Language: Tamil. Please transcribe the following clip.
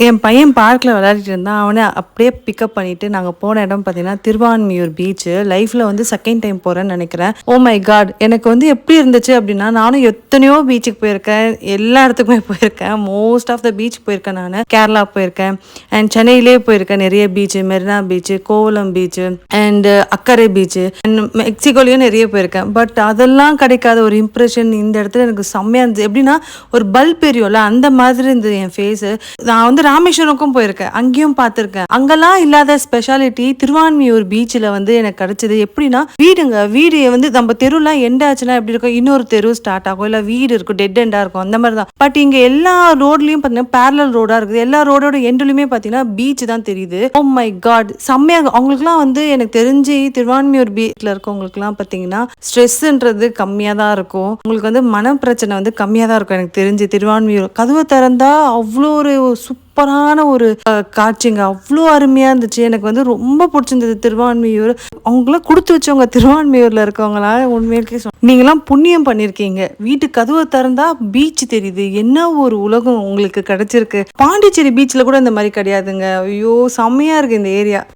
என் பையன் பார்க்கில் விளையாடிட்டு இருந்தான். அவன அப்படியே பிக்கப் பண்ணிட்டு நாங்க போன இடம் பார்த்தீங்கன்னா, திருவான்மியூர் பீச்சு. லைஃப்ல வந்து செகண்ட் டைம் போறேன்னு நெனைக்கிறேன். Oh my God! எனக்கு வந்து எப்படி இருந்துச்சு அப்படின்னா, நானும் எத்தனையோ பீச்சுக்கு போயிருக்கேன். எல்லா இடத்துக்குமே போயிருக்கேன். மோஸ்ட் ஆஃப் த பீச் போயிருக்கேன் நானு. கேரளா போயிருக்கேன். அண்ட் சென்னையிலேயே போயிருக்கேன். நெறைய beach, Marina beach, Kovalam beach and அக்கரை பீச்சு அண்ட் மெக்சிகோலயும் நெறைய போயிருக்கேன். பட் அதெல்லாம் கிடைக்காத ஒரு இம்ப்ரெஷன் இந்த இடத்துல எனக்கு செம்மையா இருந்துச்சு. எப்படின்னா, ஒரு பல்ப் எரியும்ல அந்த மாதிரி இருந்தது என் ஃபேஸு. நான் வந்து ராமேஸ்வரம்க்கும் போயிருக்கேன். அங்கேயும் பார்த்துருக்கேன். அங்கெல்லாம் இல்லாத ஸ்பெஷாலிட்டி திருவான்மியூர் பீச்சில வந்து எனக்கு கிடைச்சது. எப்படின்னா, வீடு வந்து நம்ம தெருலாம் எண்ட் ஆச்சுன்னா எப்படி இருக்கும்? இன்னொரு தெரு ஸ்டார்ட் ஆகும். இல்ல வீடு இருக்கும். டெட் எண்டா இருக்கும். அந்த மாரி தான். பட் இங்க எல்லா ரோட்லயும் பார்த்தீங்கன்னா, பேரலல் ரோடா இருக்குது. எல்லா ரோடோட எண்டுலயுமே பார்த்தீங்கன்னா, பீச் தான் தெரியுது. Oh my God! செம்மையா இருக்கும். அவங்களுக்குலாம் வந்து எனக்கு தெரிஞ்சு திருவான்மியூர் பீச்ல இருக்கவங்களுக்குலாம் பார்த்தீங்கன்னா, ஸ்ட்ரெஸ்ன்றது கம்மியா தான் இருக்கும். உங்களுக்கு வந்து மன பிரச்சனை வந்து கம்மியா தான் இருக்கும் எனக்கு தெரிஞ்சு. திருவான்மியூர் கதவ திறந்தா அவ்ளோ ஒரு சூப்பரான ஒரு காட்சிங்க. அவ்ளோ அருமையா இருந்துச்சு. எனக்கு வந்து ரொம்ப புடிச்சிருந்தது திருவான்மியூர். அவங்கலாம் குடுத்து வச்சவங்க திருவான்மியூர்ல இருக்கவங்கலாம் உண்மையிலேயே நீங்கலாம் புண்ணியம் பண்ணியிருக்கீங்க. வீட்டு கதவ திறந்தா பீச் தெரியுது. என்ன ஒரு உலகம் உங்களுக்கு கிடைச்சிருக்கு. பாண்டிச்சேரி பீச்ல கூட இந்த மாரி கிடையாதுங்க. ஐயோ! செம்மையா இருக்கு இந்த ஏரியா.